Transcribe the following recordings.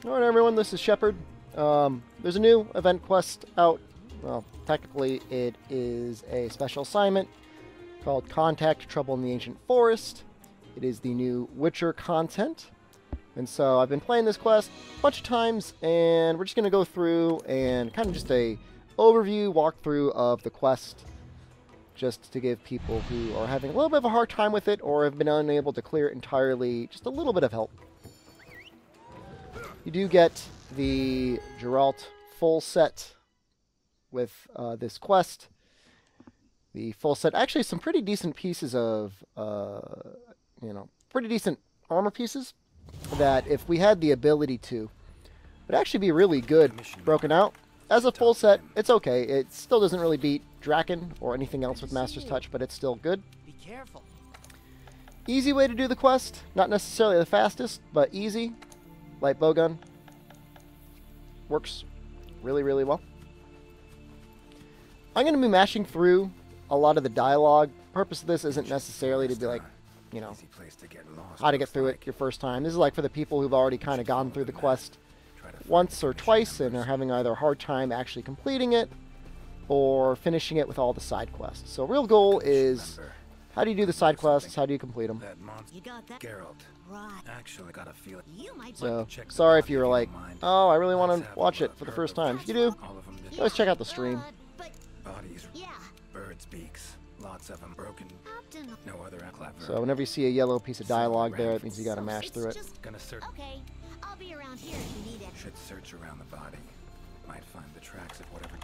Alright everyone, this is Shepard. There's a new event quest out. Well, technically it is a special assignment called Contact Trouble in the Ancient Forest. It is the new Witcher content. And so I've been playing this quest a bunch of times, and we're just going to go through and kind of just a overview, walkthrough of the quest, just to give people who are having a little bit of a hard time with it or have been unable to clear it entirely just a little bit of help. You do get the Geralt full set with this quest. The full set, actually some pretty decent pieces of, pretty decent armor pieces that if we had the ability to, would actually be really good broken out. As a full set, it's okay. It still doesn't really beat Draken or anything else with Master's Touch, but it's still good. Be careful. Easy way to do the quest. Not necessarily the fastest, but easy. Light bowgun. Works really, really well. I'm going to be mashing through a lot of the dialogue. The purpose of this isn't necessarily to be like, you know, how to get through it your first time. This is like for the people who've already kind of gone through the quest once or twice and are having either a hard time actually completing it or finishing it with all the side quests. So real goal is, how do you do the side quests? How do you complete them? You got that? Right. Actually, got a feeling. So, sorry if you were like, oh, I really want to watch it for the first time. If you do, always check out the stream. Bodies, Yeah. birds' beaks, lots of them broken. No other clever. So whenever you see a yellow piece of dialogue there, it means you gotta mash through it. Gonna search. Okay, I'll be around here if you need it. Should search around the body. Might find the tracks of whatever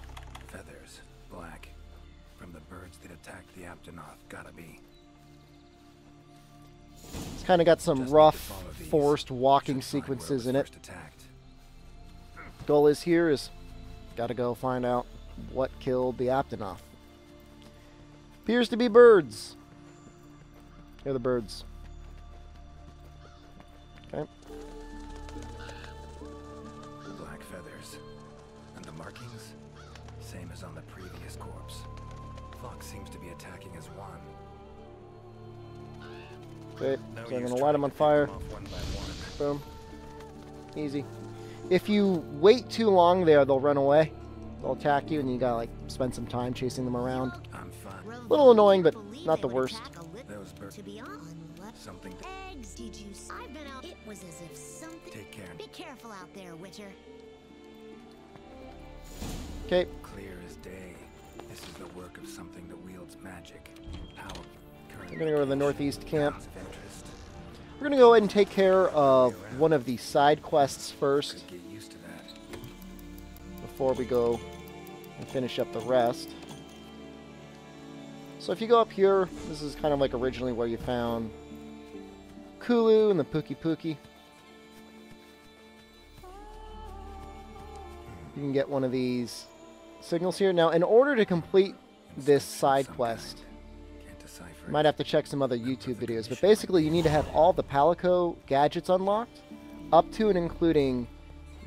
feathers, black, from the birds that attacked the Aptonoth. Gotta be. It's kind of got some Just rough, need to follow these. forced walking Should find where sequences was in it. first attacked. Goal is here is, gotta go find out what killed the Aptonoth. Appears to be birds. Here are the birds. Okay. Black feathers. And the markings? Same as on the previous corpse. Fox seems to be attacking as one. Okay, No so I'm use gonna light them on trying to pick fire. them off one by one. Boom. Easy. If you wait too long there, they'll run away. They'll attack you, and you gotta like spend some time chasing them around. I'm fine. A little annoying, but not the worst. Those birds. To be honest, Something to eggs. Did you? I've been out. It was as if something. take care. Be careful out there, Witcher. Okay, Clear as day. This is the work of something that wields magic. Power. we're gonna go to the northeast camp. Of interest. We're gonna go ahead and take care of one of the side quests first Could get used to that. before we go and finish up the rest. So if you go up here, this is kind of like originally where you found Kulu and the Pukei-Pukei. You can get one of these signals here. Now, in order to complete this side quest, Can't decipher you might have to check some other YouTube videos, but basically you need to have all the Palico gadgets unlocked, up to and including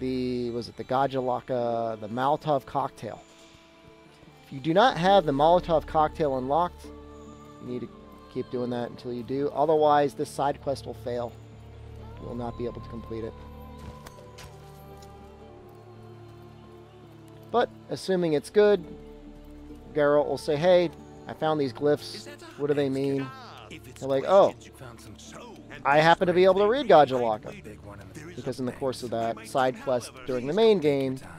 the, was it the Gajalaka, the Molotov cocktail. If you do not have the Molotov cocktail unlocked, you need to keep doing that until you do. Otherwise, this side quest will fail. You will not be able to complete it. But, assuming it's good, Geralt will say, hey, I found these glyphs. What do they mean? They're like, oh, Found some I happen to be able to read Gajalaka. big one in the Because in the course of that side quest during the main game, time.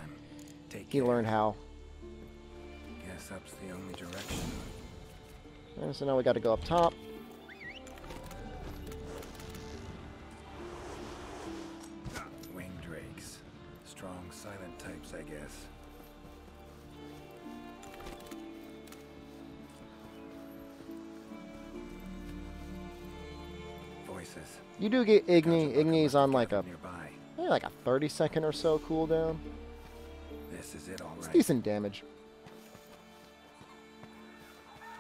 Take he care. learned how. Guess up's the only direction. And so now we got to go up top. Winged drakes. Strong, silent types, I guess. Voices. You do get Igni. Gajalaka Igni's must on be like a, gathered nearby. maybe like a 30-second or so cooldown. This is it, all It's right. decent damage.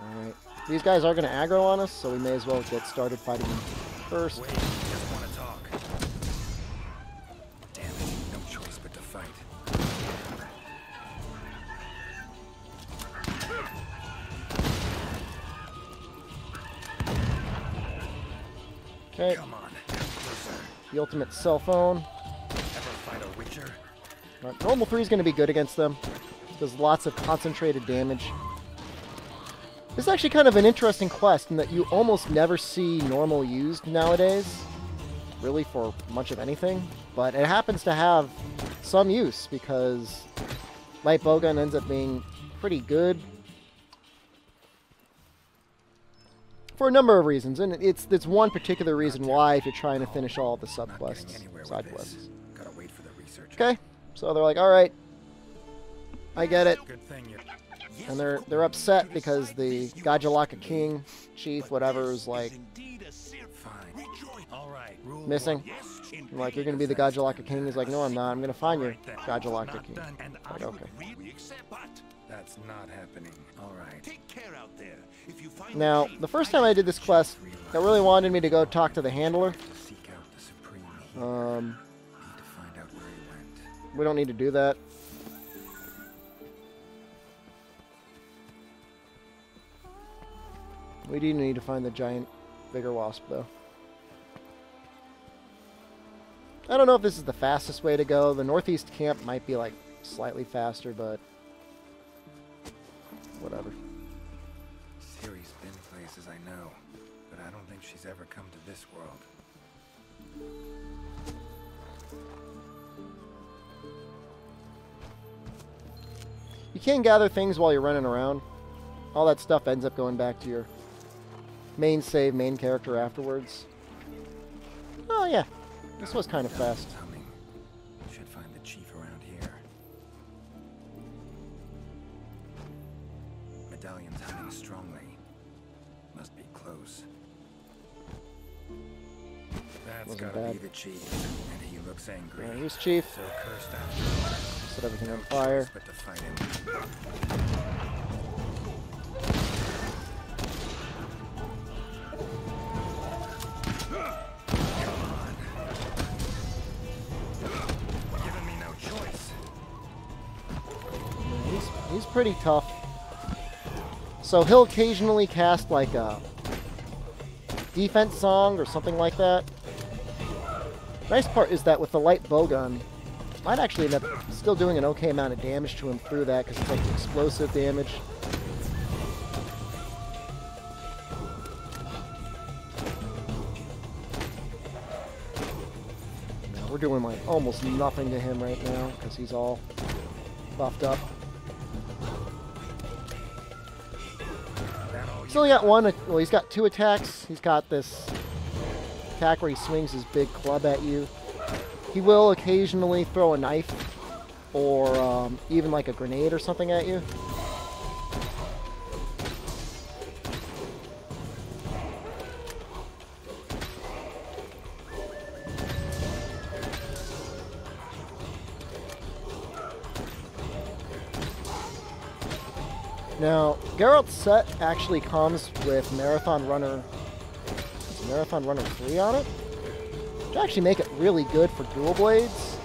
Alright. These guys are going to aggro on us, so we may as well get started fighting them first. Wait, just want to talk. Damn it, no choice but to fight. Okay, Come on, closer. the ultimate cell phone. Ever fight Normal 3 is going to be good against them. Does lots of concentrated damage. This is actually kind of an interesting quest in that you almost never see normal used nowadays, really for much of anything, but it happens to have some use because light bowgun ends up being pretty good for a number of reasons, and it's one particular reason why if you're trying to finish all of the side quests. Gotta wait for the research. Okay, so they're like, all right, I get it. And they're upset because the Gajalaka King, chief, whatever, is like missing. I'm like, you're gonna be the Gajalaka King? He's like, no, I'm not. I'm gonna find your Gajalaka King. Like, okay. That's not happening. All right. Take care out there. If you find now, the first time I did this quest, it really wanted me to go talk to the handler. We don't need to do that. We do need to find the giant bigger wasp, though. I don't know if this is the fastest way to go. The northeast camp might be, like, slightly faster, but whatever. Ciri's been places, I know, but I don't think she's ever come to this world. You can gather things while you're running around. All that stuff ends up going back to your main save, main character afterwards. Oh yeah, this was kind of fast. Should find the chief around here. Medallion's humming strongly. Must be close. That's Wasn't gotta bad. be the chief, and he looks angry. Alright, here's Chief. So cursed out. Set everything on fire. But to fight him. He's pretty tough. So he'll occasionally cast like a defense song or something like that. Nice part is that with the light bowgun, might actually end up still doing an okay amount of damage to him through that because it's like explosive damage. We're doing like almost nothing to him right now because he's all buffed up. He's only got one, well, he's got 2 attacks. He's got this attack where he swings his big club at you. He will occasionally throw a knife or even like a grenade or something at you. Now, Geralt's set actually comes with Marathon Runner 3 on it, which actually make it really good for dual blades.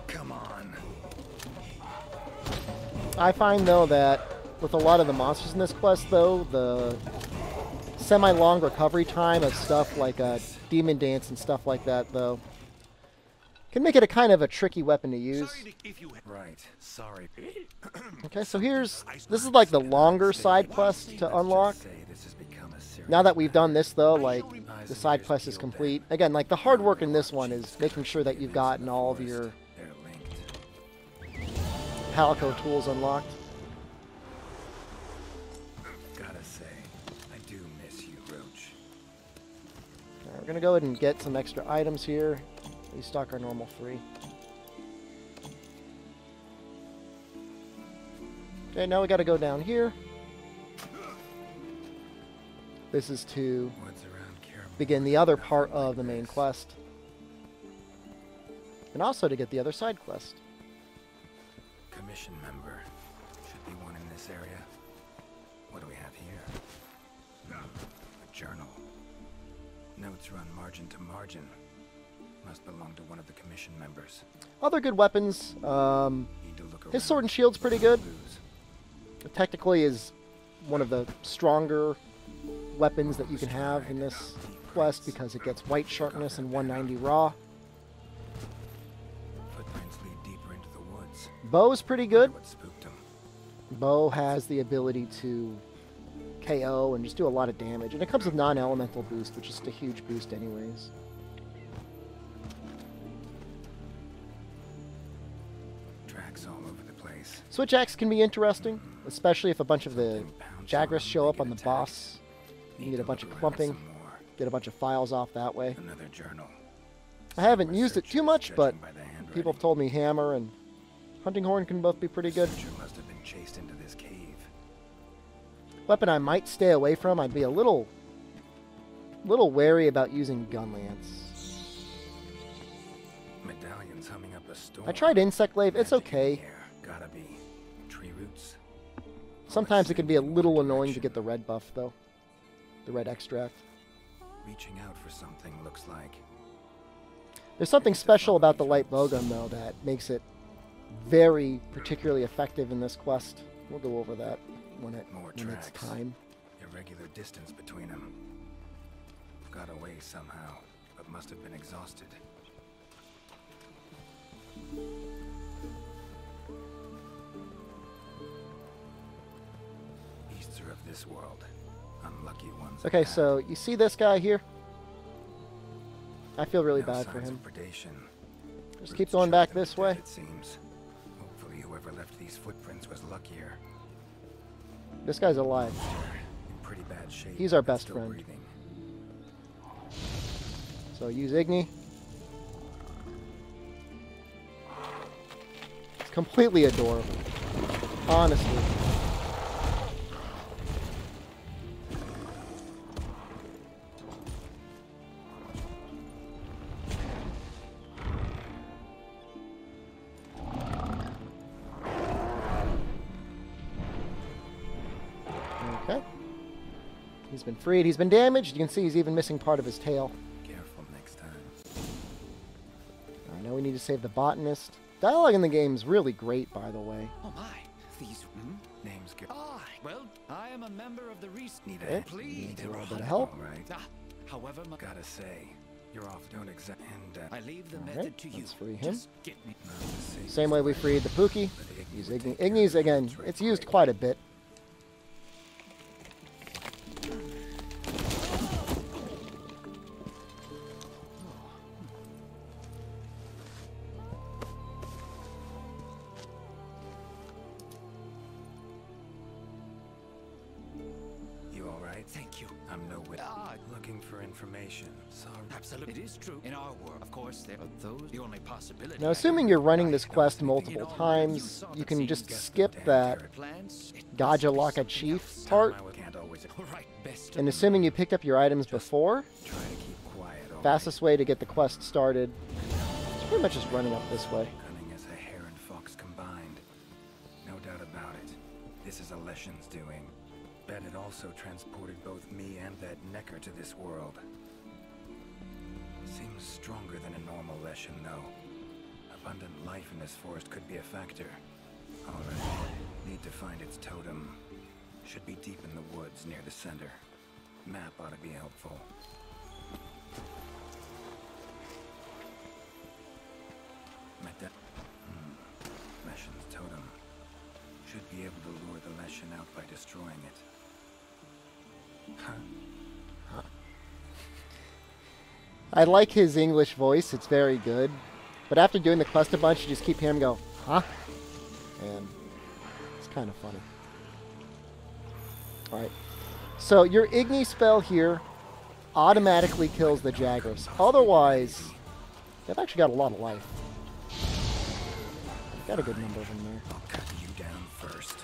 Come on. I find, though, that with a lot of the monsters in this quest, though, the semi-long recovery time of stuff like Demon Dance and stuff like that, though, can make it a kind of a tricky weapon to use. Right. Sorry. Okay, so this is like the longer side quest to unlock. Now that we've done this, though, like, the side quest is complete. Again, like, the hard work in this one is making sure that you've gotten all of your Palico tools unlocked. Gotta say, I do miss you, Roach. Alright, we're gonna go ahead and get some extra items here. Restock our normal 3. Okay, now we gotta go down here. This is to begin the other part of the main quest. And also to get the other side quest. Commission member. Should be one in this area. What do we have here? A journal. Notes run margin to margin. Must belong to one of the commission members. Other good weapons. His sword and shield's pretty good. It technically is one of the stronger weapons that you can have in this quest because it gets white sharpness and 190 raw. sense. Bo's pretty good. What spooked him? Bo has the ability to KO and just do a lot of damage. And it comes with non-elemental boost, which is just a huge boost anyways. Tracks all over the place. Switch axe can be interesting, especially if a bunch of the Jagras show up on the boss. You can get a bunch of clumping, get a bunch of files off that way. Another journal. I haven't used it too much, but people have told me hammer and hunting horn can both be pretty good. Searcher must have been chased into this cave. Weapon I might stay away from, I'd be a little wary about using gun lance. Medallions humming up a storm. I tried insect glaive, it's Magic in okay. the air. Gotta be tree roots. Sometimes it can be a little annoying to get the red buff though. The red extract. Reaching out for something looks like. There's something special about the light bowgun though that makes it very particularly effective in this quest. We'll go over that when it's time. Irregular distance between them. Got away somehow, but must have been exhausted. Beasts are of this world. Unlucky ones. Okay, at that. so you see this guy here? I feel really No bad for signs him. of predation. Just Roots keep going show back them this dead, way. It seems. Hopefully, whoever left these footprints was luckier. This guy's alive. In pretty bad shape. He's our but best still friend. breathing. So use Igni. It's completely adorable. Honestly. Okay. He's been freed. He's been damaged. You can see he's even missing part of his tail. Careful next time. I know we need to save the botanist. Dialogue in the game is really great, by the way. Oh my, these. Name's good. Ah, well, I am a member of the Need Okay. a Please, Needs a Your little bit of Honor. help. All right. However, Gotta say, you're off. Don't exact. And I leave the All method right, to you. let's free him. Just get me. not the safest Same way we way. freed the Pukei. But Igni Use would Igni. take care Igni's, of again, it it's used right quite a bit. You all right? Thank you. I'm no wit. Ah, Looking for information. Sorry. absolutely. It is true. In our world, of course, there are those. The only possibility. Now, assuming you're running this quest multiple times, you can just skip that Plans. Gaja Laka Chief part. Can't always Right, best. And assuming you picked up your items before, try to keep quiet. all right? fastest way to get the quest started is pretty much just running up this way. Cunning as a hare and fox combined. No doubt about it. This is Alession's doing. Bet it also transported both me and that Nekker to this world. Seems stronger than a normal Leshen, though. Abundant life in this forest could be a factor. Alright. Need to find its totem. Should be deep in the woods near the center. Map ought to be helpful. Leshen's totem. Should be able to lure the Leshen out by destroying it. Huh? I like his English voice, it's very good. But after doing the quest a bunch, you just keep hearing him go, huh? And it's kind of funny. Alright. So your Igni spell here automatically kills the Jagras. Otherwise, they've actually got a lot of life. Got a good number of them there. I'll cut you down first.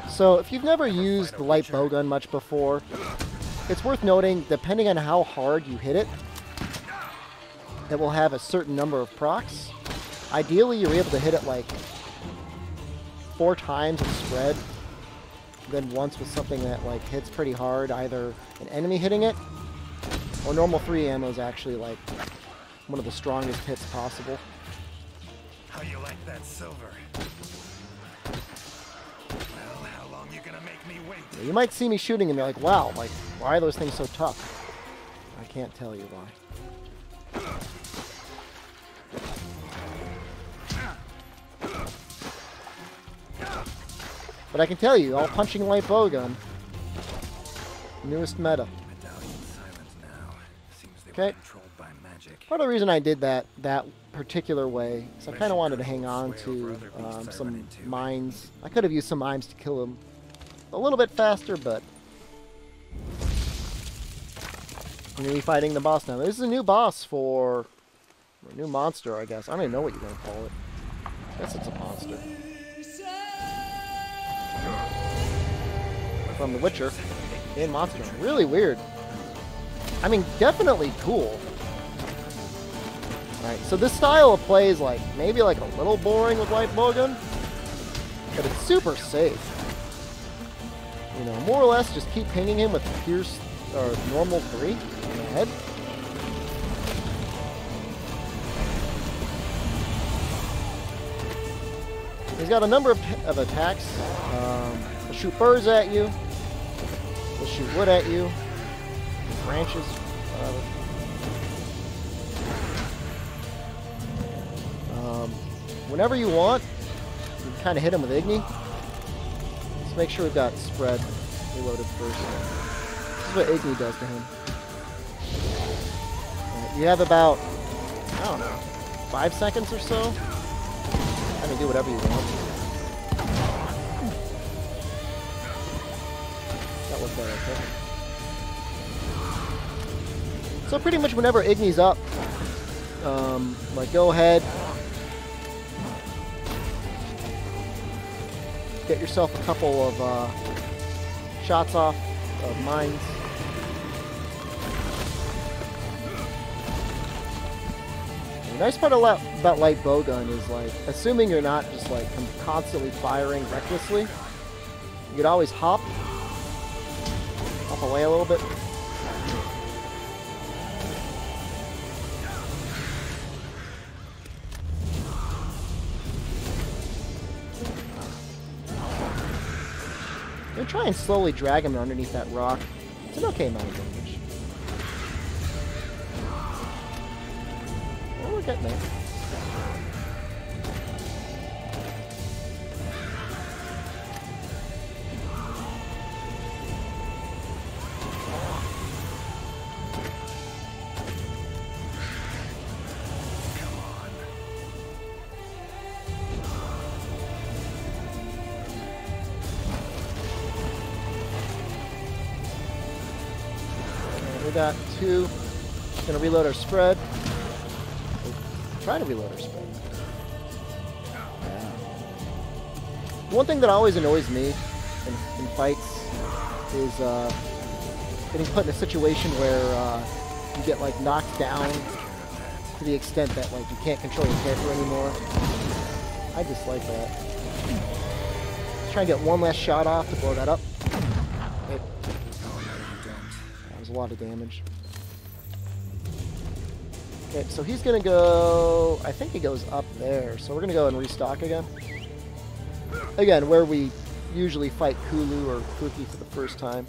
So if you've never used the light bowgun much before, it's worth noting, depending on how hard you hit it, it will have a certain number of procs. Ideally, you're able to hit it like 4 times and spread, then once with something that like hits pretty hard, either an enemy hitting it, or normal 3 ammo is actually like one of the strongest hits possible. How you like that silver? Well, how long you gonna make me wait? You might see me shooting and be like, wow, like, why are those things so tough? I can't tell you why. But I can tell you, all punching light bowgun. Newest meta. Okay. Part of the reason I did that particular way is I kind of wanted to hang on to some mines. I could have used some mines to kill him a little bit faster, but I'm going to be fighting the boss now. This is a new boss for a new monster, I guess. I don't even know what you're going to call it. I guess it's a monster. From The Witcher. Game monster. Really weird. I mean, definitely cool. Alright, so this style of play is like, maybe like a little boring with light bowgun, but it's super safe. You know, more or less just keep pinging him with Pierce, or normal 3 in the head. He's got a number of attacks. He'll shoot birds at you. He'll shoot wood at you. Branches. Whenever you want, you can kind of hit him with Igni. Let's make sure we've got spread reloaded first. This is what Igni does to him. You have about, I don't know, 5 seconds or so. Kind of do whatever you want. That was better, okay. So pretty much whenever Igni's up, like go ahead, get yourself a couple of shots off of mines. The nice part about light bowgun is, like, assuming you're not just like constantly firing recklessly, you could always hop away a little bit. I'm gonna try and slowly drag him underneath that rock. It's an okay amount of damage. Well, we're getting there. We got 2. Gonna reload our spread. Try to reload our spread. One thing that always annoys me in fights is getting put in a situation where you get like knocked down to the extent that like you can't control your character anymore. I dislike that. Let's try and get one last shot off to blow that up. A lot of damage. Okay, so he's gonna go, I think he goes up there, so we're gonna go and restock again. Again, where we usually fight Kulu or Pukei for the first time.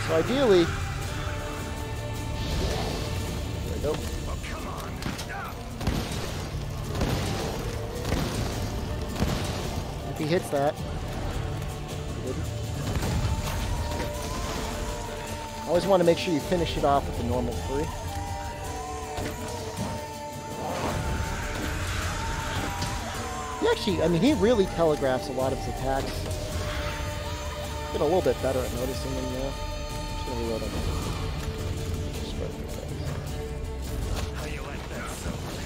So ideally, there we go. If he hits that, he didn't. Always want to make sure you finish it off with the normal 3. He actually, I mean, he really telegraphs a lot of his attacks. Get a little bit better at noticing them now. Reload on spread through things. How you like that, Silver?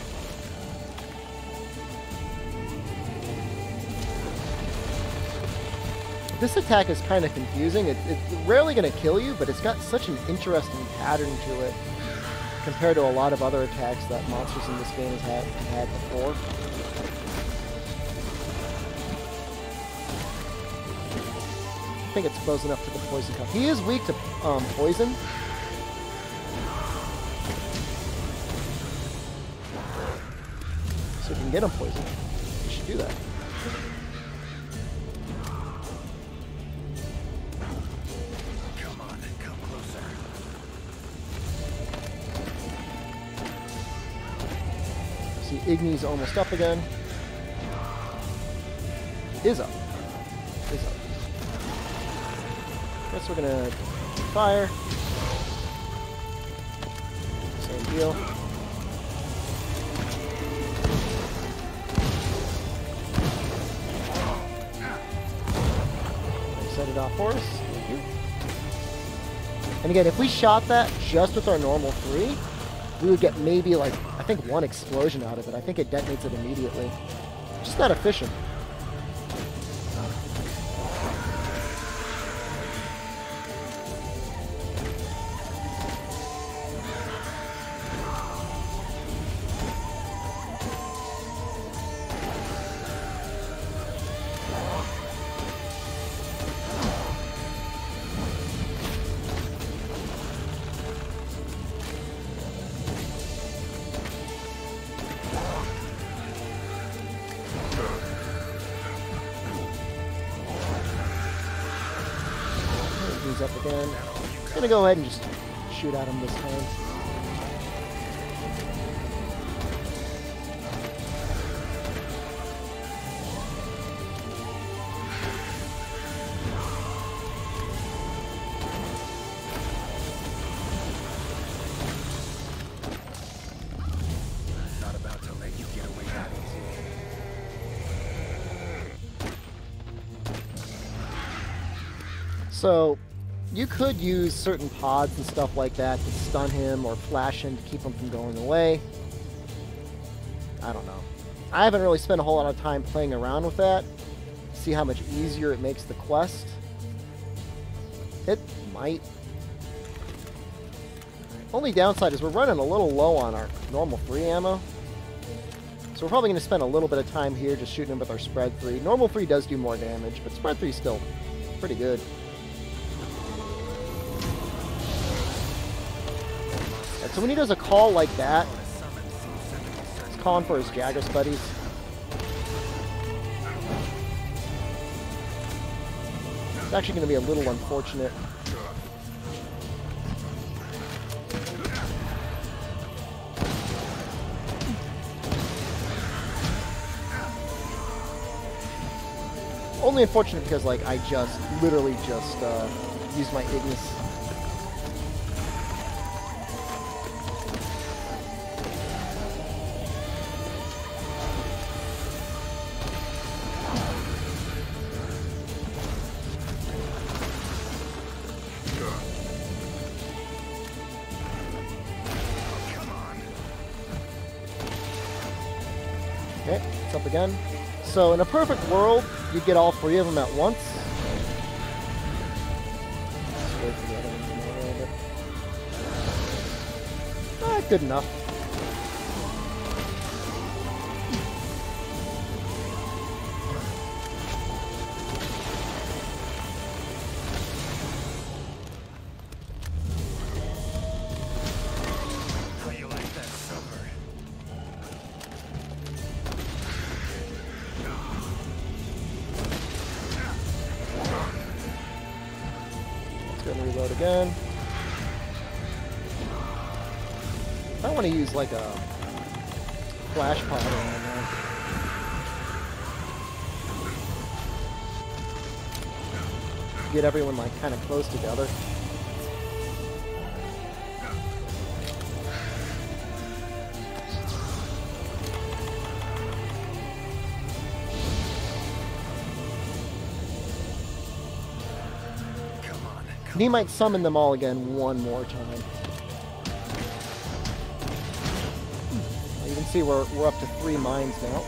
This attack is kind of confusing. It's rarely going to kill you, but it's got such an interesting pattern to it compared to a lot of other attacks that monsters in this game have had before. I think it's close enough to the poison cup. He is weak to poison. So if you can get him poisoned, you should do that. Come on, come closer. See, Igni's almost up again. Is up. Is up. Guess we're gonna fire. Same deal. Set it off for us. Thank you. And again, if we shot that just with our normal 3, we would get maybe like, I think 1 explosion out of it. I think it detonates it immediately. Just not efficient. Up again. I'm gonna go ahead and just shoot at him this time. Not about to let you get away that easy. So you could use certain pods and stuff like that to stun him or flash him to keep him from going away. I don't know. I haven't really spent a whole lot of time playing around with that. See how much easier it makes the quest. It might. Only downside is we're running a little low on our normal 3 ammo. So we're probably going to spend a little bit of time here just shooting him with our spread 3. Normal 3 does do more damage, but spread 3 is still pretty good. So when he does a call like that, he's calling for his Jagras buddies. It's actually going to be a little unfortunate. Only unfortunate because, like, I literally just used my Ignis. Okay, it's up again. So in a perfect world, you'd get all 3 of them at once. Let's wait for the other one to come over a little bit. Good enough. How you like that silver? Gonna reload again. I want to use like a flash pod around there. Get everyone like kind of close together. And he might summon them all again one more time. You can see we're up to 3 mines now.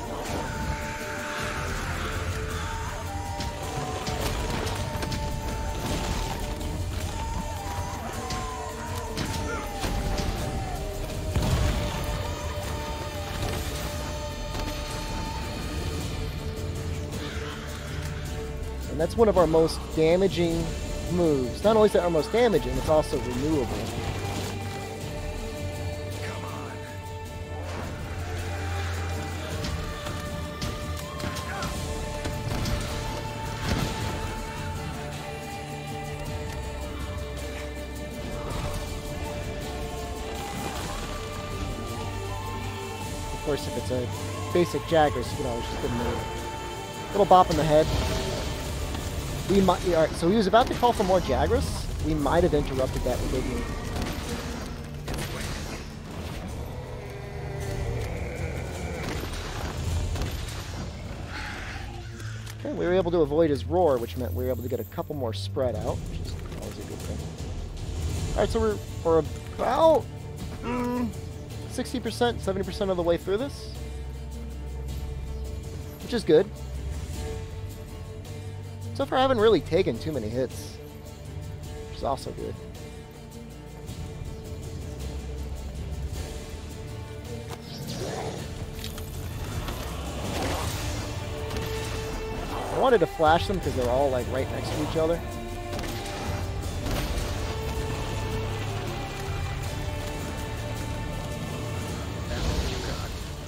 that's one of our most damaging moves. Not only is it our most damaging, it's also renewable. Come on. Of course, if it's a basic Jagras, you can always just give him a little bop in the head. We might. Alright, so he was about to call for more Jagras. We might have interrupted that with Igni. Okay, we were able to avoid his roar, which meant we were able to get a couple more spread out, which is always a good thing. Alright, so we're about 60%, 70% of the way through this, which is good. So far, I haven't really taken too many hits, which is also good. I wanted to flash them because they're all like right next to each other.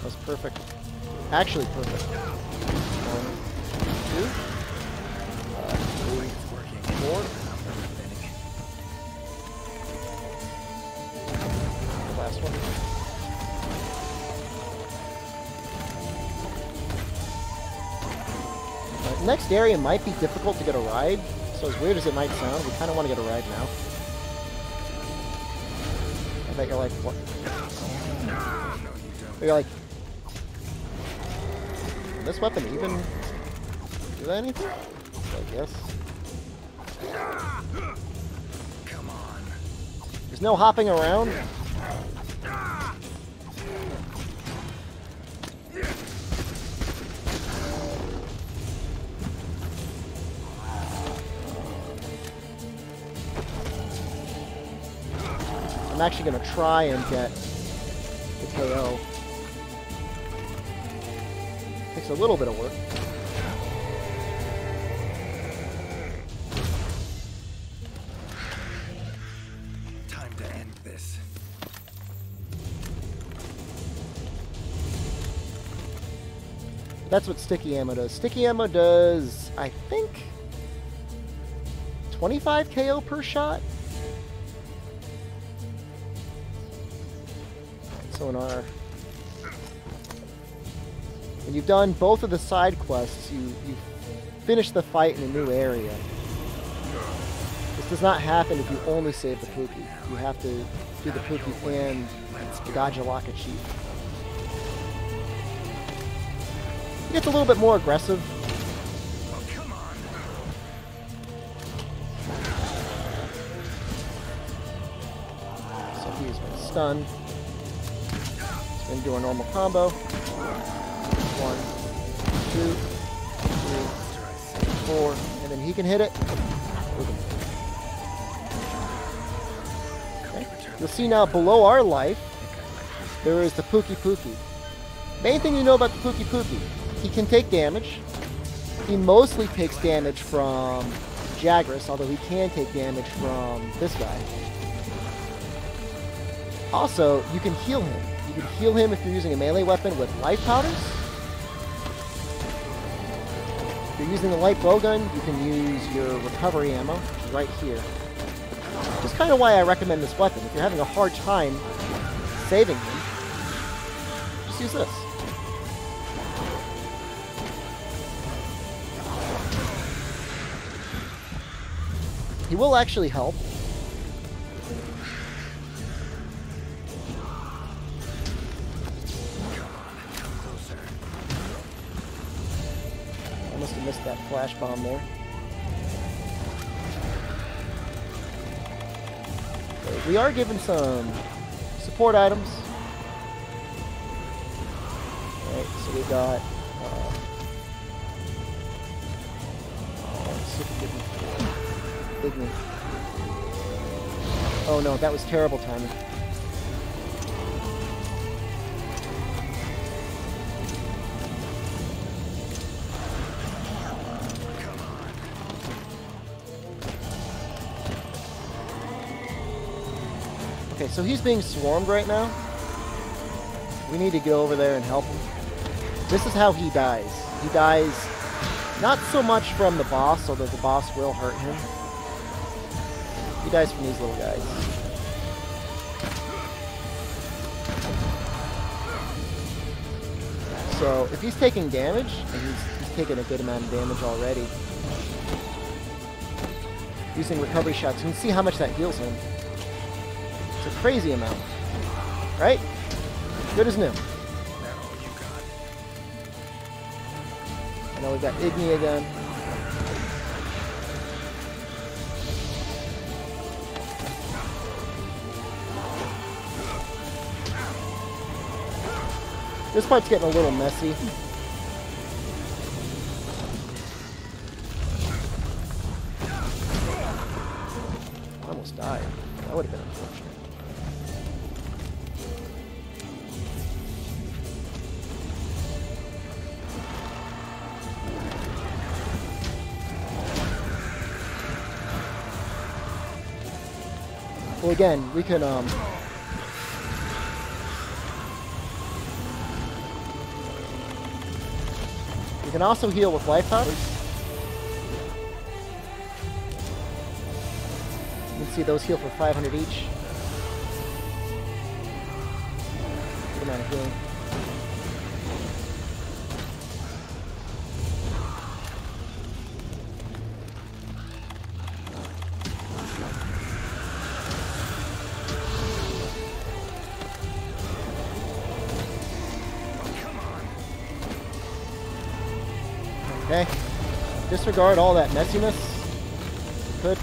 That was perfect. Actually perfect. 1, 2, 3, 4. The last one. Next area might be difficult to get a ride, so as weird as it might sound, we kind of want to get a ride now. I bet you're like, what? You're like, can this weapon even do anything? I guess. Come on. There's no hopping around. I'm actually going to try and get the KO. Takes a little bit of work. Time to end this. That's what sticky ammo does. Sticky ammo does, I think, 25 KO per shot? So in our... when you've done both of the side quests, you finish the fight in a new area. This does not happen if you only save the Pukei. You have to do the Pukei and the Gajalaka Chief. It gets a little bit more aggressive. Oh, come on. So he's been stunned. He's going to do a normal combo. 1, 2, 3, 4, and then he can hit it. Okay. You'll see now below our life, there is the Pukei-Pukei. Main thing you know about the Pukei-Pukei, he can take damage. He mostly takes damage from Jagras, although he can take damage from this guy. Also, you can heal him. You can heal him if you're using a melee weapon with life powders. If you're using a light bowgun, you can use your recovery ammo, which is right here. Which is kind of why I recommend this weapon. If you're having a hard time saving him, just use this. He will actually help. I must have missed that flash bomb there. Okay, we are given some support items. Alright, so we got let's see if we can Igni. Oh no, that was terrible timing. Okay, so he's being swarmed right now. We need to get over there and help him. This is how he dies. He dies not so much from the boss, although the boss will hurt him. He dies from these little guys. So if he's taking damage, and he's taking a good amount of damage already, using recovery shots, you can see how much that heals him. It's a crazy amount. Right? Good as new. And now we've got Igni again. This part's getting a little messy. I almost died. That would have been unfortunate. Well, again, we can, we can also heal with life powders. You can see those heal for 500 each. Good amount of healing. Okay. Disregard all that messiness. Good.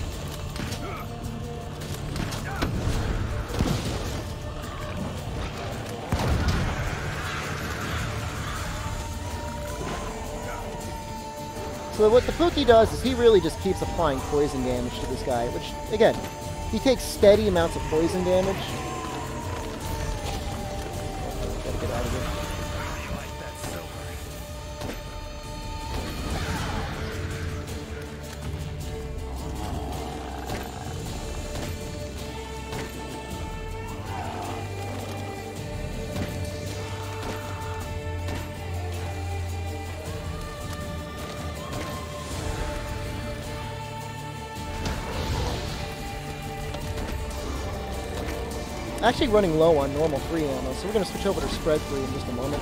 So what the Pukei does is he really just keeps applying poison damage to this guy, which, again, he takes steady amounts of poison damage. Gotta get out of here. Actually running low on normal free ammo, so we're going to switch over to spread free in just a moment.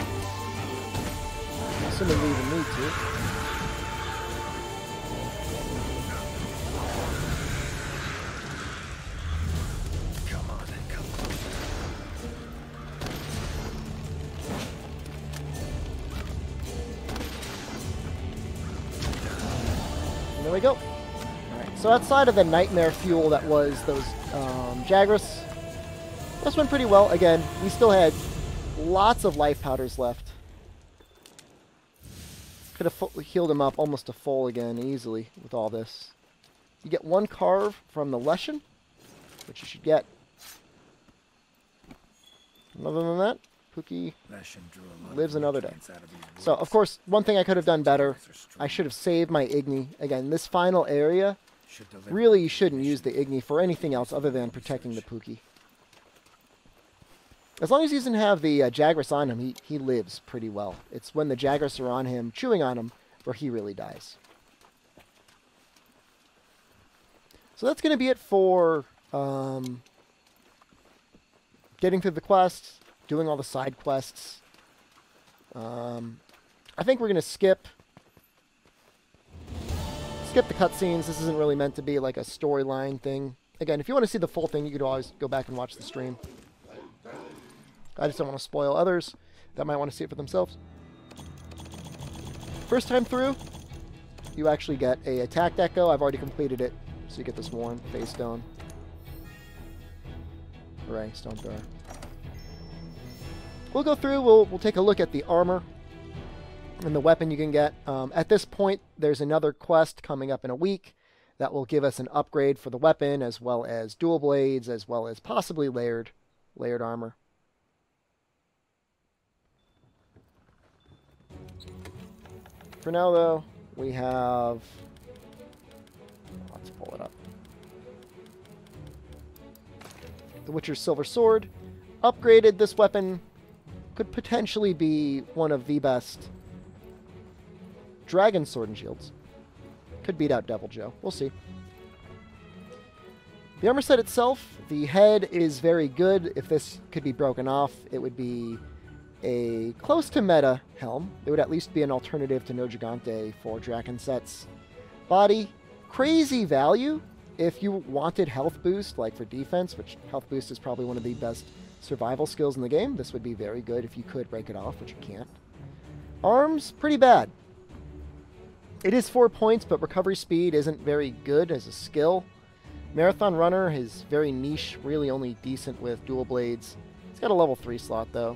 Assuming we even need to. Come on, come on. And there we go. Alright, so outside of the nightmare fuel that was those Jagras, this went pretty well. Again, we still had lots of life powders left. Could have healed him up almost to full again easily with all this. You get one carve from the Leshen, which you should get. And other than that, Pukei lives another day. So, of course, one thing I could have done better, I should have saved my Igni. Again, this final area, really you shouldn't use the Igni for anything else other than protecting the Pukei. As long as he doesn't have the Jagras on him, he lives pretty well. It's when the Jagras are on him, chewing on him, where he really dies. So that's going to be it for getting through the quest, doing all the side quests. I think we're going to skip the cutscenes. This isn't really meant to be like a storyline thing. Again, if you want to see the full thing, you could always go back and watch the stream. I just don't want to spoil others that might want to see it for themselves. First time through, you actually get a attack deco. I've already completed it, so you get this Warren face stone. Hooray, stone thrower. We'll go through, we'll take a look at the armor and the weapon you can get. At this point, there's another quest coming up in a week that will give us an upgrade for the weapon, as well as dual blades, as well as possibly layered armor. For now, though, we have... Let's pull it up. the Witcher's Silver Sword. Upgraded, this weapon could potentially be one of the best Dragon Sword and Shields. Could beat out Devil Joe. We'll see. The armor set itself, the head is very good. If this could be broken off, it would be a close to meta helm. It would at least be an alternative to No Gigante for Draken sets. Body, crazy value if you wanted health boost, like for defense, which health boost is probably one of the best survival skills in the game. This would be very good if you could break it off, which you can't. Arms, pretty bad. It is 4 points, but recovery speed isn't very good as a skill. Marathon Runner is very niche, really only decent with dual blades. It's got a level 3 slot, though.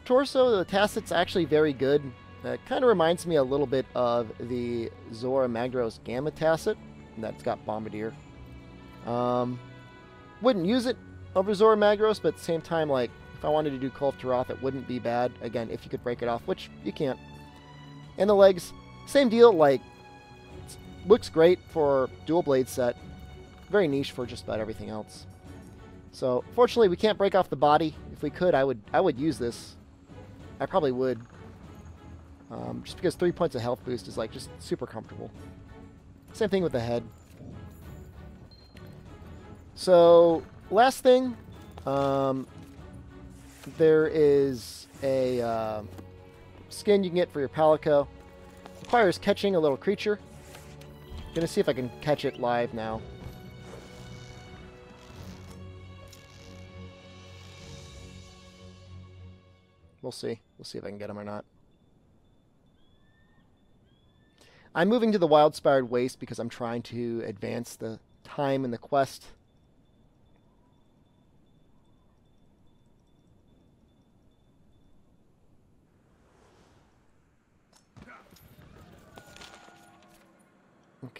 Torso, the tacit's actually very good. It kind of reminds me a little bit of the Zora Magdaros Gamma tacit, and that's got Bombardier. Wouldn't use it over Zora Magdaros, but at the same time, like, if I wanted to do Call of Taroth, it wouldn't be bad. Again, if you could break it off, which you can't. And the legs, same deal, like, looks great for dual blade set. Very niche for just about everything else. So, fortunately, we can't break off the body. If we could, I would use this. I probably would. Just because 3 points of health boost is, like, just super comfortable. Same thing with the head. So, last thing. There is a skin you can get for your Palico. Requires catching a little creature. Gonna see if I can catch it live now. We'll see. We'll see if I can get him or not. I'm moving to the Wild-Spired Waste because I'm trying to advance the time in the quest.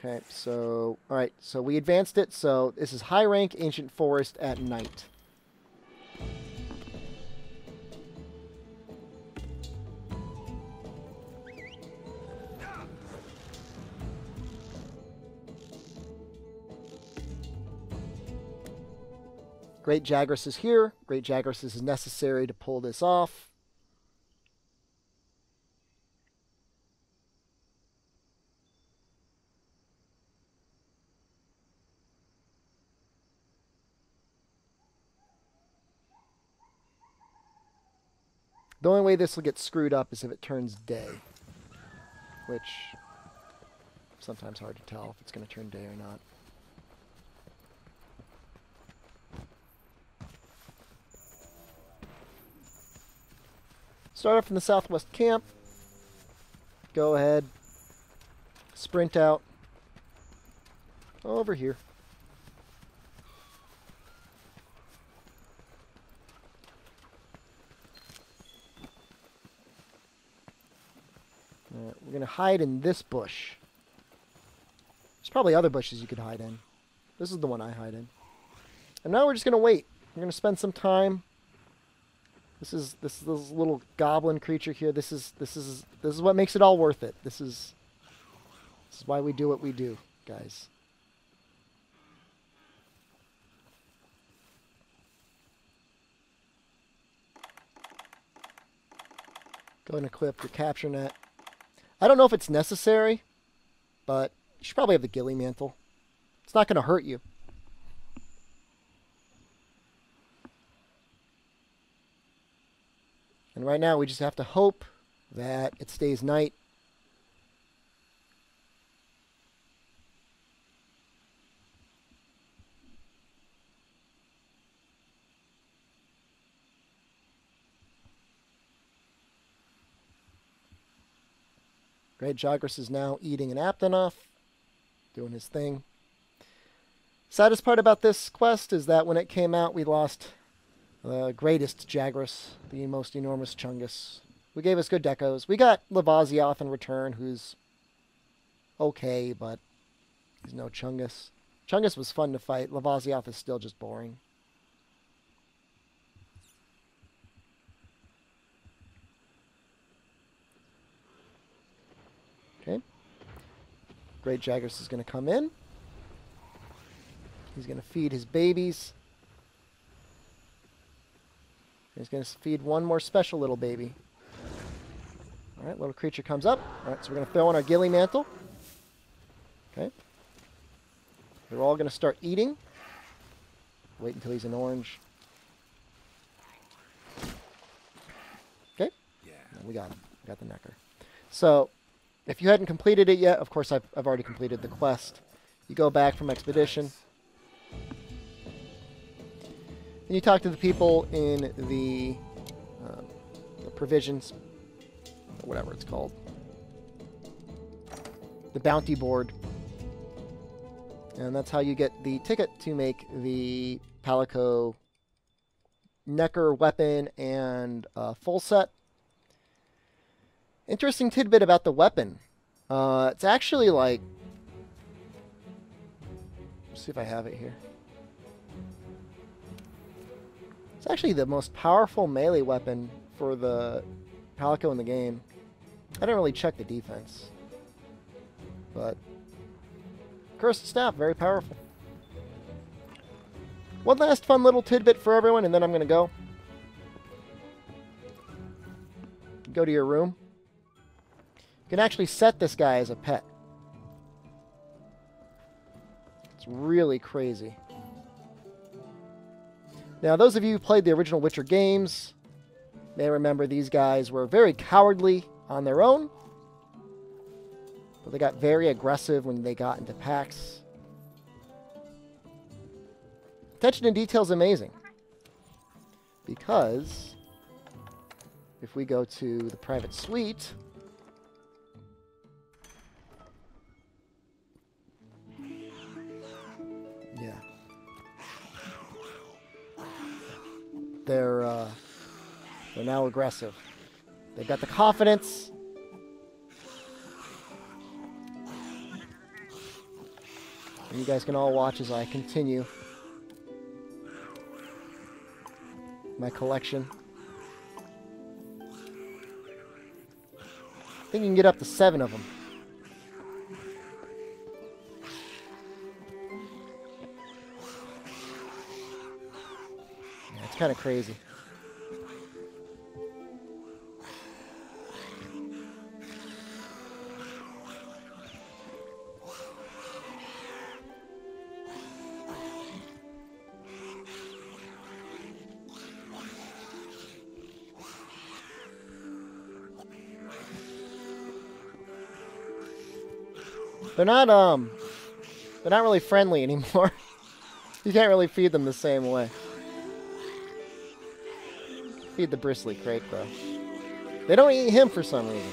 Okay, so, alright, so we advanced it, so this is high rank Ancient Forest at night. Great Jagras is here. Great Jagras is necessary to pull this off. The only way this will get screwed up is if it turns day, which sometimes hard to tell if it's going to turn day or not. Start off in the southwest camp. Go ahead. Sprint out. Over here. We're going to hide in this bush. There's probably other bushes you could hide in. This is the one I hide in. And now we're just going to wait. We're going to spend some time. This is this little goblin creature here. This is what makes it all worth it. This is why we do what we do, guys. Go and equip your capture net. I don't know if it's necessary, but you should probably have the ghillie mantle. It's not going to hurt you. And right now we just have to hope that it stays night. Great Jagras is now eating an Aptonoth, doing his thing. Saddest part about this quest is that when it came out, we lost the greatest Jagras, the most enormous Chungus. We gave us good decos. We got Lavazioth in return, who's okay, but he's no Chungus. Chungus was fun to fight. Lavazioth is still just boring. Okay. Great Jagras is going to come in. He's going to feed his babies. He's going to feed one more special little baby. Alright, little creature comes up. Alright, so we're going to throw in our ghillie mantle. Okay. They're all going to start eating. Wait until he's an orange. Okay. Yeah. We got him. We got the Nekker. So, if you hadn't completed it yet, of course I've already completed the quest. You go back from Expedition. Nice. And you talk to the people in the provisions, or whatever it's called. The bounty board. And that's how you get the ticket to make the Palico Nekker weapon and full set. Interesting tidbit about the weapon. It's actually like... Let's see if I have it here. It's actually the most powerful melee weapon for the Palico in the game. I didn't really check the defense. But... Cursed Staff, very powerful. One last fun little tidbit for everyone, and then I'm going to go. Go to your room. You can actually set this guy as a pet. It's really crazy. Now, those of you who played the original Witcher games may remember these guys were very cowardly on their own. But they got very aggressive when they got into packs. Attention to detail is amazing. Because if we go to the private suite, yeah, they're now aggressive. They've got the confidence. And you guys can all watch as I continue my collection. I think you can get up to 7 of them. Yeah, it's kind of crazy. They're not really friendly anymore. You can't really feed them the same way. Feed the bristly crate, though. They don't eat him for some reason.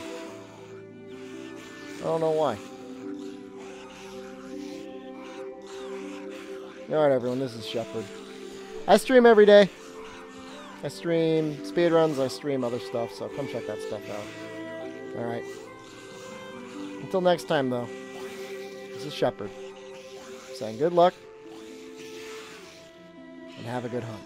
I don't know why. Alright, everyone, this is Shepard. I stream every day. I stream speedruns, I stream other stuff, so come check that stuff out. Alright. Until next time, though. This is Shepard, saying good luck, and have a good hunt.